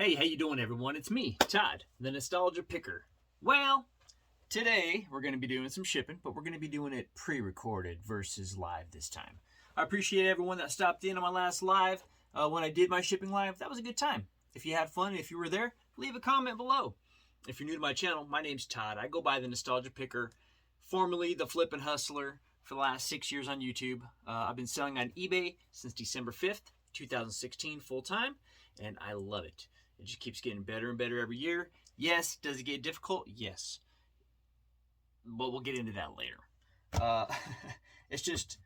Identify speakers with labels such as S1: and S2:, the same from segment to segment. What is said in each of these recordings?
S1: Hey, how you doing, everyone? It's me, Todd, the Nostalgia Picker. Well, today we're going to be doing some shipping, but we're going to be doing it pre-recorded versus live this time. I appreciate everyone that stopped in on my last live. When I did my shipping live, that was a good time. If you had fun, if you were there, leave a comment below. If you're new to my channel, my name's Todd. I go by the Nostalgia Picker, formerly the Flippin' Hustler, for the last 6 years on YouTube. I've been selling on eBay since December 5th, 2016, full-time, and I love it. It just keeps getting better and better every year. Yes, does it get difficult? Yes. But we'll get into that later. It's just,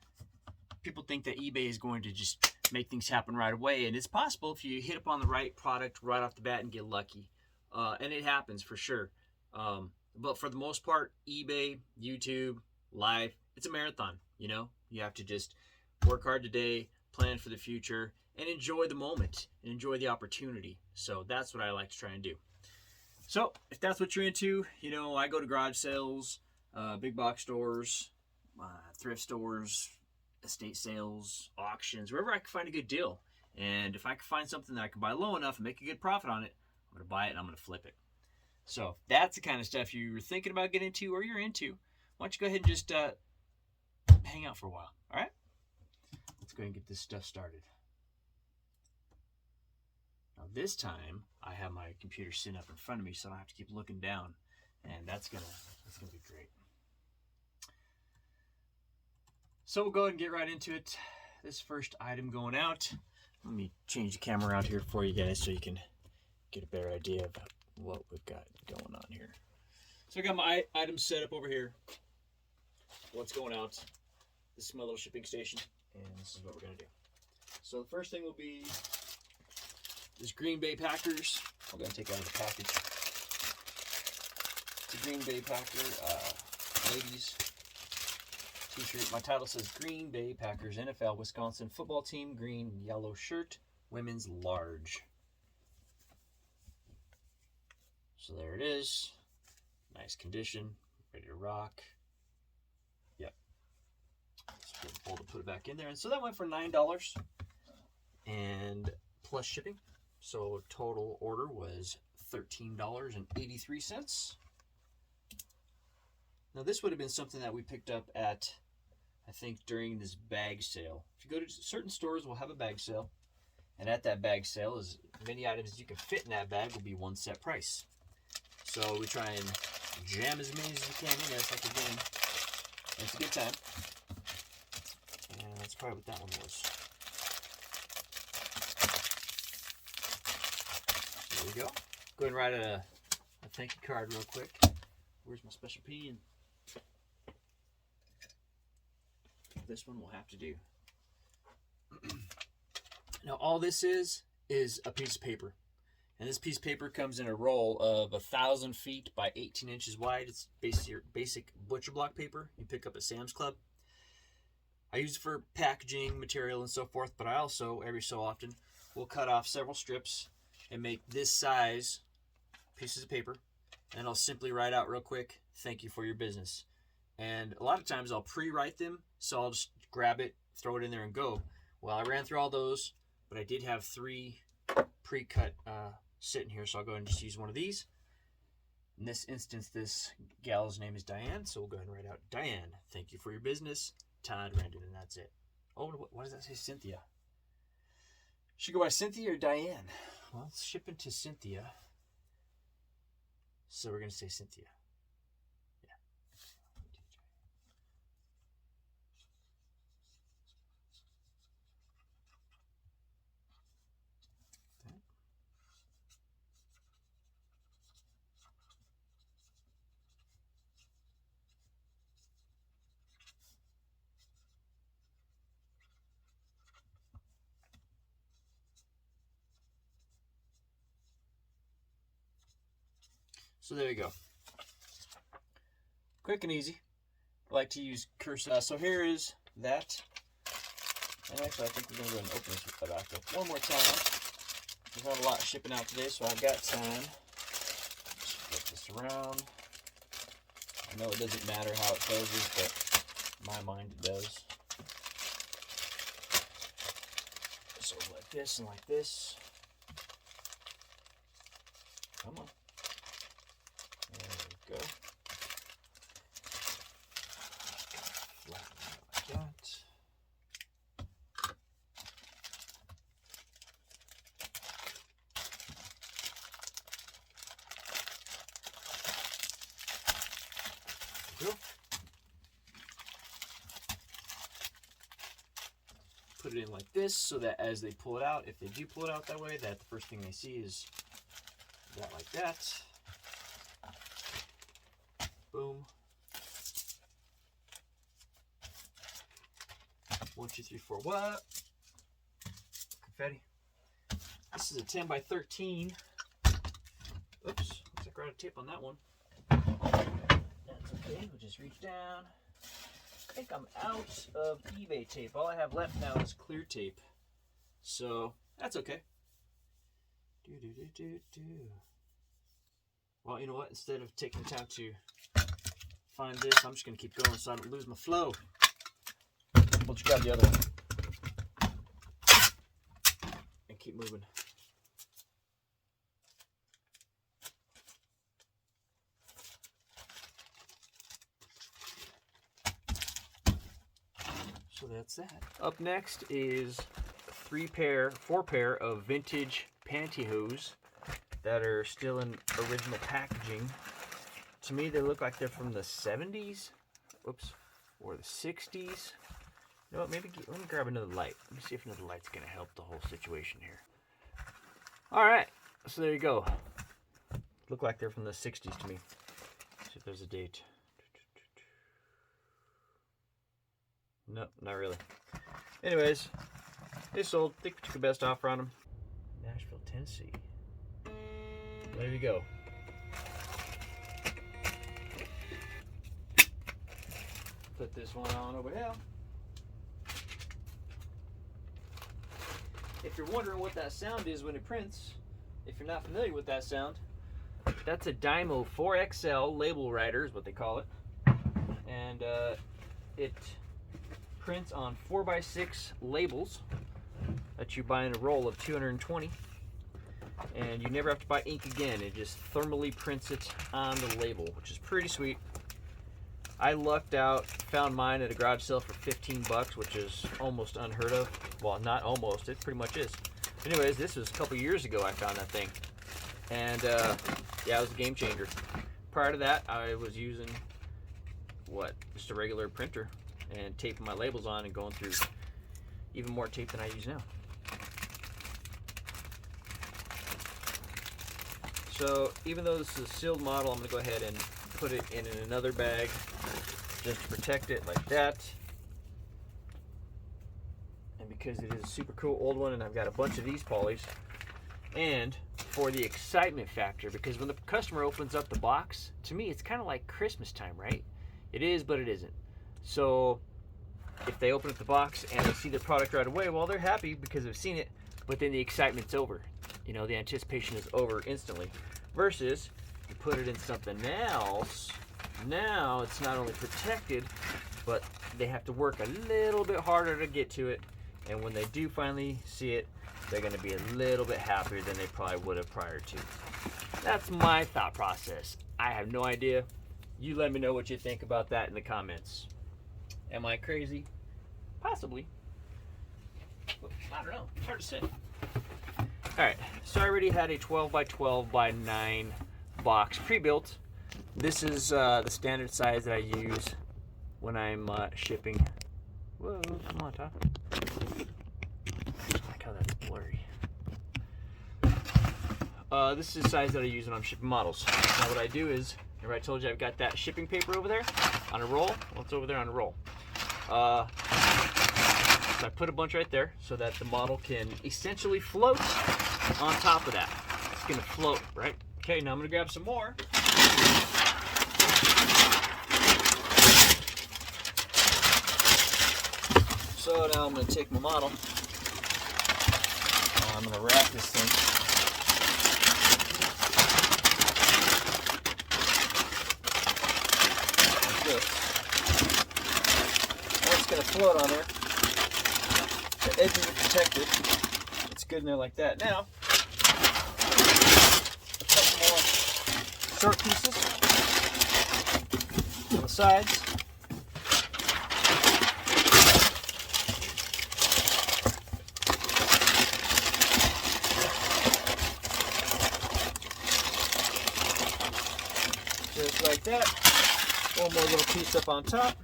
S1: people think that eBay is going to just make things happen right away. And it's possible if you hit upon the right product right off the bat and get lucky. And it happens for sure. But for the most part, eBay, YouTube, live, it's a marathon, you know? You have to just work hard today, plan for the future, and enjoy the moment and enjoy the opportunity. So that's what I like to try and do. So if that's what you're into, you know, I go to garage sales, big box stores, thrift stores, estate sales, auctions, wherever I can find a good deal. And if I can find something that I can buy low enough and make a good profit on it, I'm going to buy it and I'm going to flip it. So if that's the kind of stuff you're thinking about getting into or you're into, why don't you go ahead and just hang out for a while, all right? Let's go ahead and get this stuff started. Now this time, I have my computer sitting up in front of me, so I don't have to keep looking down, and that's gonna be great. So we'll go ahead and get right into it. This first item going out. Let me change the camera out here for you guys so you can get a better idea of what we've got going on here. So I got my items set up over here. What's going out? This is my little shipping station, and this is what we're gonna do. So the first thing will be this Green Bay Packers. I'm going to take out of the package. It's a Green Bay Packer ladies t-shirt. My title says Green Bay Packers NFL Wisconsin football team, green and yellow shirt, women's large. So there it is. Nice condition, ready to rock. Yep. It's pull to put it back in there. And so that went for $9 and plus shipping. So total order was $13.83. Now this would have been something that we picked up at, I think, during this bag sale. If you go to certain stores, we'll have a bag sale. And at that bag sale, as many items as you can fit in that bag will be one set price. So we try and jam as many as you can in there. It's like a game. And it's a good time. And that's probably what that one was. There we go. Go ahead and write a thank you card real quick. Where's my special pen? This one will have to do. Now all this is a piece of paper. And this piece of paper comes in a roll of 1,000 feet by 18 inches wide. It's basic butcher block paper you pick up at Sam's Club. I use it for packaging material and so forth, but I also, every so often, will cut off several strips and make this size pieces of paper, and I'll simply write out real quick, thank you for your business. And a lot of times I'll pre-write them, so I'll just grab it, throw it in there and go. Well, I ran through all those, but I did have 3 pre-cut sitting here, so I'll go ahead and just use one of these. In this instance, this gal's name is Diane, so we'll go ahead and write out, Diane, thank you for your business, Todd Rendon, and that's it. Oh, what does that say, Cynthia? Should go by Cynthia or Diane? Well, it's shipping to Cynthia, so we're going to say Cynthia. Yeah. So there you go. Quick and easy. I like to use cursor. So here is that. And actually, I think we're going to go ahead and open this with that back up one more time. There's not a lot shipping out today, so I've got time. Just flip this around. I know it doesn't matter how it closes, but in my mind it does. So like this and like this. Come on. There we go. Flatten it like that. There we go. Put it in like this so that as they pull it out, if they do pull it out that way, that the first thing they see is that like that. Boom. 1, 2, 3, 4. What? Confetti. This is a 10 by 13. Oops. Looks like we're out of tape on that one. That's okay. We'll just reach down. I think I'm out of eBay tape. All I have left now is clear tape. So that's okay. Well, you know what? Instead of taking the time to find this, I'm just going to keep going so I don't lose my flow. We'll just grab the other one and keep moving. So that's that. Up next is 4 pair of vintage pantyhose that are still in original packaging. To me, they look like they're from the 70s. Oops. Or the 60s. You know what? Maybe let me grab another light. Let me see if another light's going to help the whole situation here. All right. So there you go. Look like they're from the 60s to me. Let's see if there's a date. Nope, not really. Anyways, they sold. I think we took the best offer on them. Nashville, Tennessee. There you go. Put this one on over here. If you're wondering what that sound is when it prints, if you're not familiar with that sound, that's a Dymo 4XL label writer is what they call it. And it prints on 4x6 labels that you buy in a roll of 220, and you never have to buy ink again. It just thermally prints it on the label, which is pretty sweet. I lucked out, found mine at a garage sale for 15 bucks, which is almost unheard of. Well, not almost, it pretty much is. Anyways, this was a couple years ago I found that thing, and yeah, it was a game changer. Prior to that, I was using just a regular printer and taping my labels on and going through even more tape than I use now. So even though this is a sealed model, I'm going to go ahead and put it in another bag just to protect it like that. And because it is a super cool old one and I've got a bunch of these polys, and for the excitement factor, because when the customer opens up the box, to me it's kind of like Christmas time, right? It is, but it isn't. So if they open up the box and they see the product right away, well, they're happy because they've seen it, but then the excitement's over. You know, the anticipation is over instantly. Versus, you put it in something else, now it's not only protected, but they have to work a little bit harder to get to it. And when they do finally see it, they're going to be a little bit happier than they probably would have prior to. That's my thought process. I have no idea. You let me know what you think about that in the comments. Am I crazy? Possibly. I don't know. It's hard to say. Alright, so I already had a 12 by 12 by 9 box pre-built. This is the standard size that I use when I'm shipping. Whoa, come on, Todd. I like how that's blurry. This is the size that I use when I'm shipping models. Now what I do is, remember I told you I've got that shipping paper over there on a roll? Well, it's over there on a roll. So I put a bunch right there so that the model can essentially float on top of that. It's gonna float, right? Okay, now I'm gonna grab some more. So now I'm gonna take my model. I'm gonna wrap this thing. Like this. And it's gonna float on there. The edges are protected. It's good in there like that. Now, a couple more short pieces on the sides. Just like that. One more little piece up on top.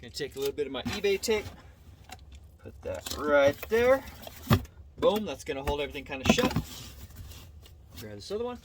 S1: Gonna take a little bit of my eBay tape, put that right there. Boom, that's gonna hold everything kind of shut. Grab this other one.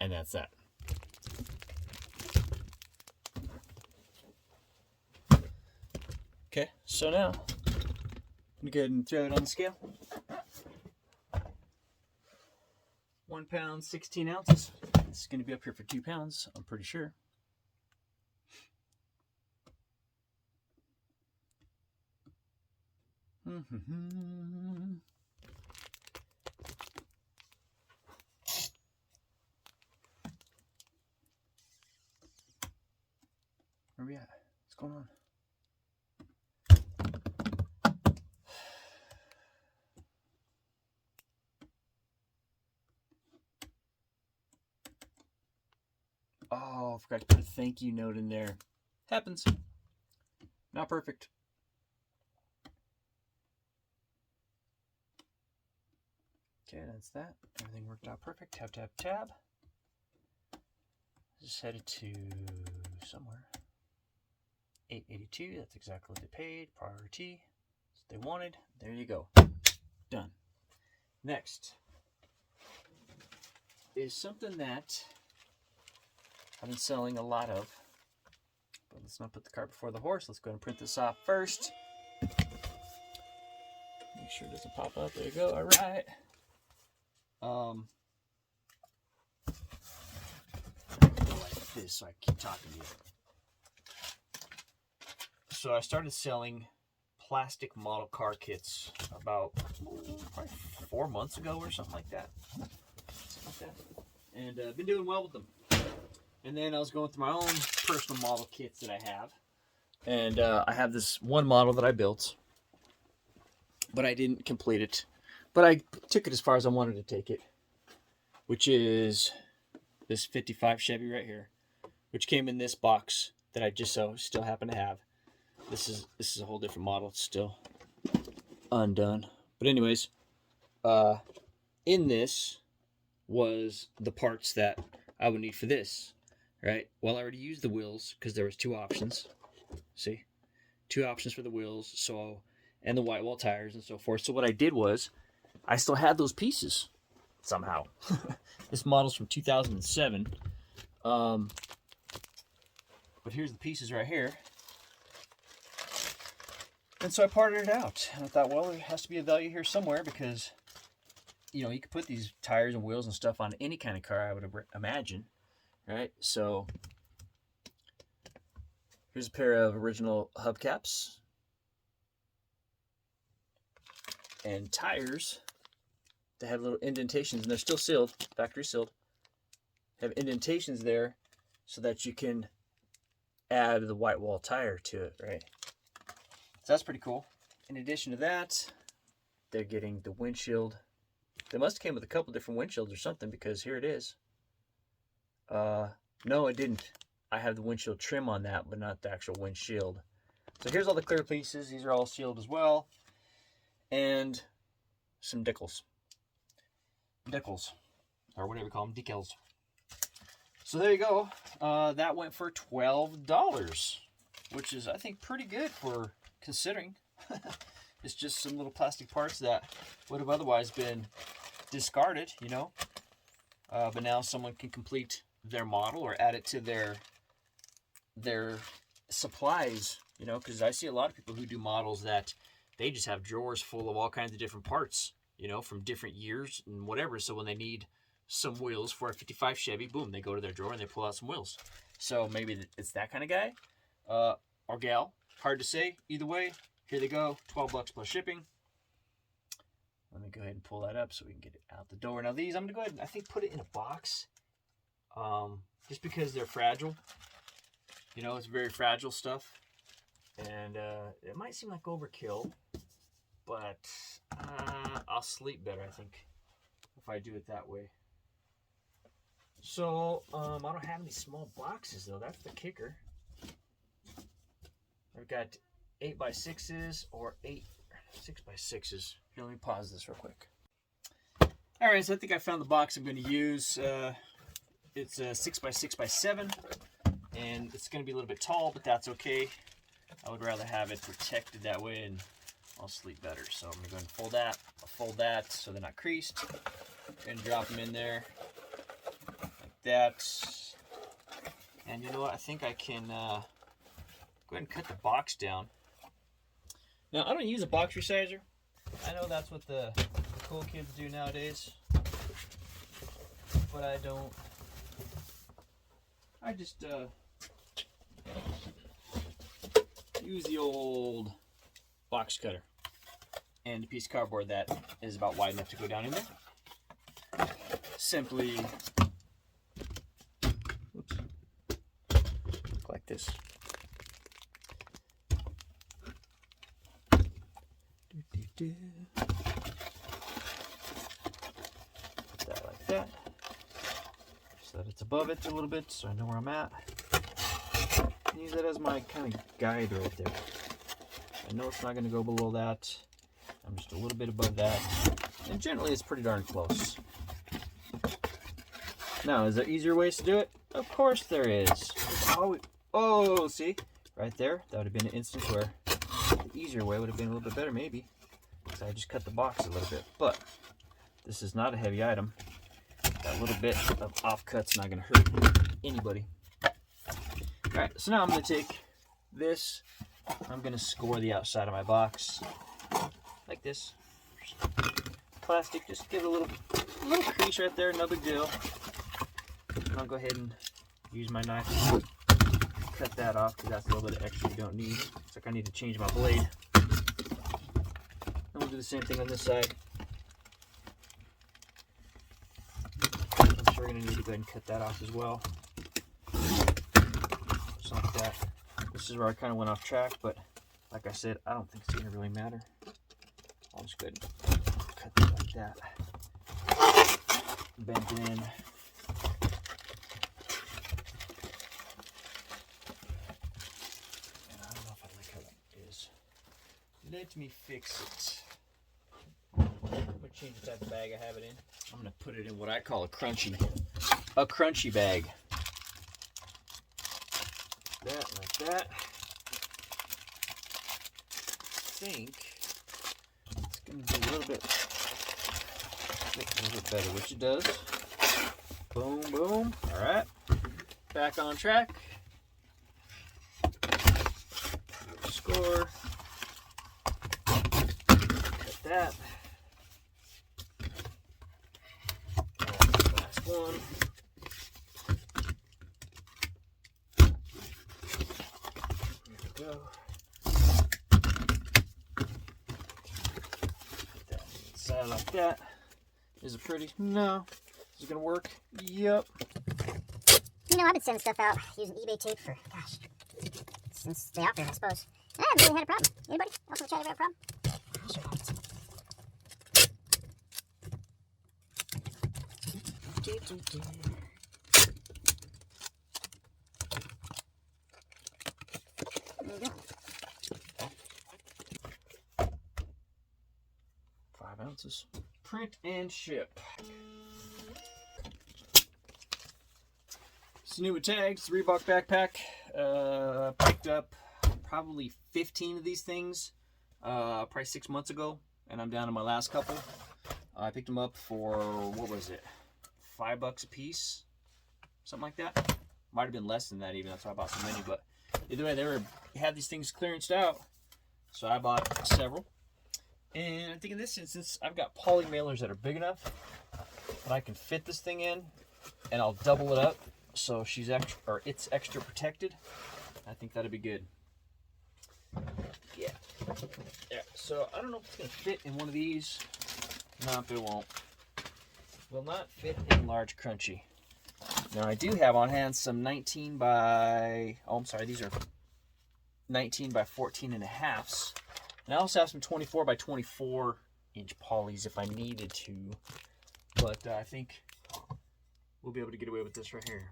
S1: And that's that. Okay, so now I'm gonna go ahead and throw it on the scale. 1 pound, 16 ounces. It's gonna be up here for 2 pounds, I'm pretty sure. Where we at? What's going on? Oh, I forgot to put a thank you note in there. Happens. Not perfect. Okay, that's that. Everything worked out perfect. Tab, tab, tab. Just headed to somewhere. 882, that's exactly what they paid. Priority. That's what they wanted. There you go. Done. Next is something that I've been selling a lot of. But let's not put the cart before the horse. Let's go ahead and print this off first. Make sure it doesn't pop up. There you go. All right. Go like this so I keep talking to you. So I started selling plastic model car kits about probably 4 months ago or something like that. And I've been doing well with them. And then I was going through my own personal model kits that I have. And I have this one model that I built, but I didn't complete it. But I took it as far as I wanted to take it, which is this 55 Chevy right here, which came in this box that I just still happen to have. This is a whole different model. It's still undone. But anyways, in this was the parts that I would need for this, right? Well, I already used the wheels because there was 2 options. See? 2 options for the wheels, and the white wall tires and so forth. So what I did was I still had those pieces somehow. This model's from 2007. But here's the pieces right here. And so I parted it out. And I thought, well, there has to be a value here somewhere because, you know, you could put these tires and wheels and stuff on any kind of car, I would imagine, right? So here's a pair of original hubcaps and tires that have little indentations, and they're still sealed, factory sealed. Have indentations there so that you can add the white wall tire to it, right? So that's pretty cool. In addition to that, they're getting the windshield. They must have came with a couple different windshields or something, because here it is. No, it didn't. I have the windshield trim on that, but not the actual windshield. So here's all the clear pieces. These are all sealed as well. And some decals, or whatever you call them, decals. So there you go. That went for $12, which is, I think, pretty good for considering. It's just some little plastic parts that would have otherwise been discarded, you know. But now someone can complete their model or add it to their supplies, you know, because I see a lot of people who do models that they just have drawers full of all kinds of different parts, you know, from different years and whatever. So when they need some wheels for a 55 Chevy, boom, they go to their drawer and they pull out some wheels. So maybe it's that kind of guy or gal. Hard to say. Either way, here they go. $12 plus shipping. Let me go ahead and pull that up so we can get it out the door. Now these, I'm going to go ahead and I think put it in a box just because they're fragile. You know, it's very fragile stuff. And it might seem like overkill, but I'll sleep better, I think, if I do it that way. So, I don't have any small boxes, though. That's the kicker. I've got 8x6s or 6x6s. Here, let me pause this real quick. All right, so I think I found the box I'm going to use. It's a 6x6x7, and it's going to be a little bit tall, but that's okay. I would rather have it protected that way, and I'll sleep better. So I'm going to go ahead and fold that. I'll fold that so they're not creased, and drop them in there like that. And you know what? I think I can go ahead and cut the box down. Now, I don't use a box resizer. I know that's what the cool kids do nowadays, but I don't. I just use the old box cutter and a piece of cardboard that is about wide enough to go down in there. Simply, oops, like this. Put that like that, so that it's above it a little bit, so I know where I'm at. Use that as my kind of guide right there. I know it's not going to go below that. I'm just a little bit above that, and generally it's pretty darn close. Now, is there easier ways to do it? Of course there is. Oh, see? Right there, that would have been an instance where the easier way would have been a little bit better, maybe. Because I just cut the box a little bit. But this is not a heavy item. That little bit of offcut's not going to hurt anybody. Alright, so now I'm going to take this. I'm going to score the outside of my box. Like this. Plastic, just give it a little crease right there, no big deal. And I'll go ahead and use my knife to cut that off, because that's a little bit of extra you don't need. It's like I need to change my blade. And we'll do the same thing on this side. I'm sure we're going to need to go ahead and cut that off as well. Just like that. This is where I kind of went off track, but like I said, I don't think it's going to really matter. I'll just go ahead and cut that like that. Bend it in. And I don't know if I like how that is. Let me fix it. I'm going to change the type of bag I have it in. I'm going to put it in what I call a crunchy bag. That, like that. I think it's going to be a little bit better, which it does. Boom, boom. All right. Back on track. Score. that. Last one. There we go. Put that inside like that. Is it pretty? No. Is it gonna work? Yep.
S2: You know, I've been sending stuff out using eBay tape for, gosh, since the outfit, I suppose. I haven't really had a problem. Anybody else in the chat ever had a problem? Sure happens. There you go.
S1: 5 ounces. Print and ship. It's new with tags. Reebok backpack. Picked up probably 15 of these things probably 6 months ago, and I'm down to my last couple. I picked them up for, what was it, $5 a piece, something like that. Might have been less than that even. That's why I bought so many. But either way, they had these things clearanced out, so I bought several. And I think in this instance, I've got poly mailers that are big enough that I can fit this thing in, and I'll double it up so she's extra, or it's extra protected. I think that'd be good. Yeah. So I don't know if it's gonna fit in one of these. No, it won't. Will not fit in large crunchy. Now I do have on hand some 19 by, oh I'm sorry, these are 19 by 14 and a halves. And I also have some 24 by 24 inch polys if I needed to. But I think we'll be able to get away with this right here.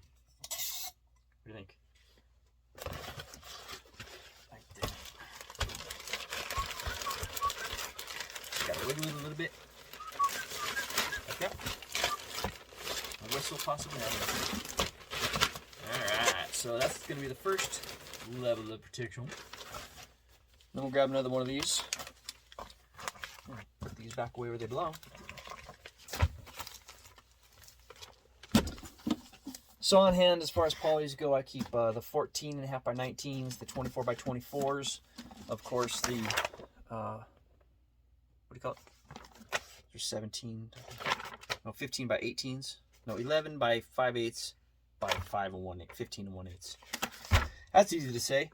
S1: What do you think? Like that. Gotta wiggle it a little bit. Like that. A whistle possibly. Alright, so that's gonna be the first level of protection. Then we'll grab another one of these. Put these back away where they belong. So on hand, as far as polys go, I keep the 14.5 by 19s, the 24 by 24s. Of course, the, what do you call it? There's 17, no, 15 by 18s. No, 11 by 5/8 by 5 and 1/8, 15 and 1/8. That's easy to say.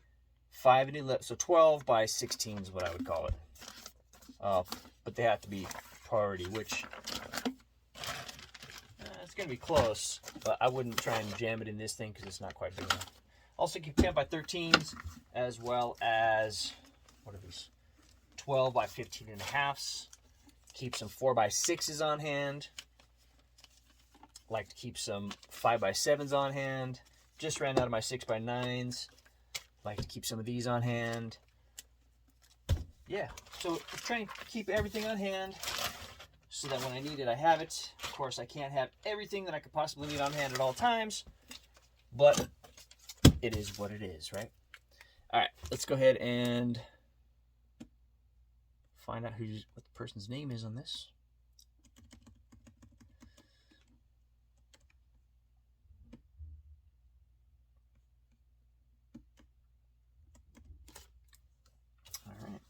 S1: 5 and 11, so 12 by 16 is what I would call it. But they have to be priority, which it's going to be close, but I wouldn't try and jam it in this thing because it's not quite big enough. Also keep 10 by 13s as well as, what are these? 12 by 15 and a halves. Keep some 4 by 6s on hand. Like to keep some 5 by 7s on hand. Just ran out of my 6 by 9s. Like to keep some of these on hand. Yeah, so I'm trying to keep everything on hand so that when I need it, I have it. Of course, I can't have everything that I could possibly need on hand at all times, but it is what it is, right? All right, let's go ahead and find out what the person's name is on this. All right.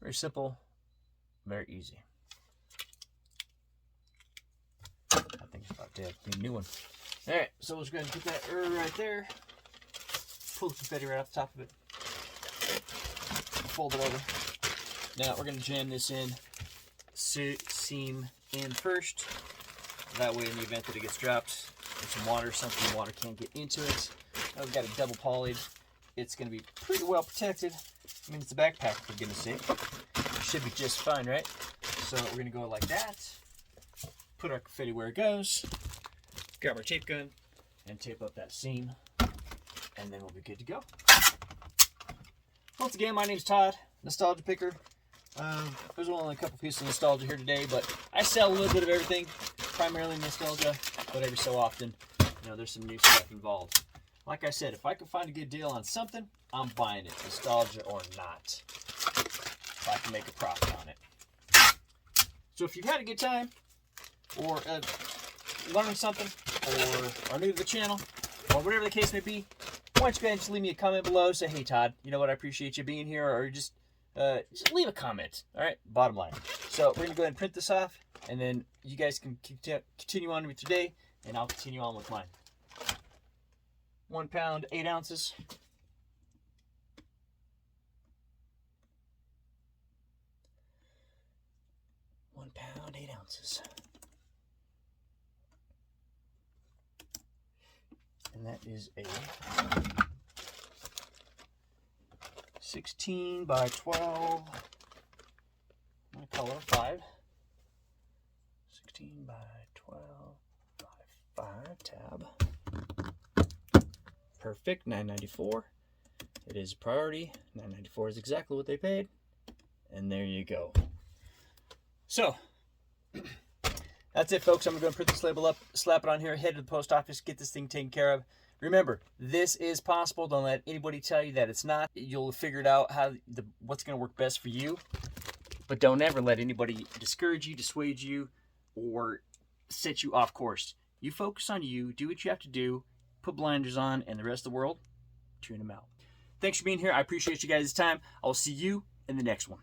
S1: Very simple, very easy. I think it's about dead. Need a new one. All right, so we're just going to put that right there. Pull the confetti right off the top of it. Fold it over. Now we're going to jam this in, seam in first. That way, in the event that it gets dropped in some water or something, water can't get into it. Now we've got it double polyed. It's going to be pretty well protected. I mean, it's a backpack, for goodness sake. It should be just fine, right? So we're going to go like that. Put our confetti where it goes. Grab our tape gun and tape up that seam. And then we'll be good to go. Once again, my name's Todd, Nostalgia Picker. There's only a couple pieces of nostalgia here today, but I sell a little bit of everything, primarily nostalgia, but every so often, there's some new stuff involved. Like I said, if I can find a good deal on something, I'm buying it, nostalgia or not, if I can make a profit on it. So if you've had a good time, or learned something, or are new to the channel, or whatever the case may be, why don't you go ahead and just leave me a comment below. Say, hey Todd, you know what, I appreciate you being here, or just leave a comment. All right, bottom line. So we're gonna go ahead and print this off, and then you guys can continue on with your day, and I'll continue on with mine. 1 pound, 8 ounces. £1 pound, 8 ounces. And that is a 16 by 12. I'm going to color 5. 16 by 12 by 5 tab. Perfect. $9.94. It is priority. $9.94 is exactly what they paid. And there you go. So, that's it, folks. I'm going to print this label up, slap it on here, head to the post office, get this thing taken care of. Remember, this is possible. Don't let anybody tell you that it's not. You'll figure it out what's going to work best for you. But don't ever let anybody discourage you, dissuade you, or set you off course. You focus on you, do what you have to do, put blinders on, and the rest of the world, tune them out. Thanks for being here. I appreciate you guys' time. I'll see you in the next one.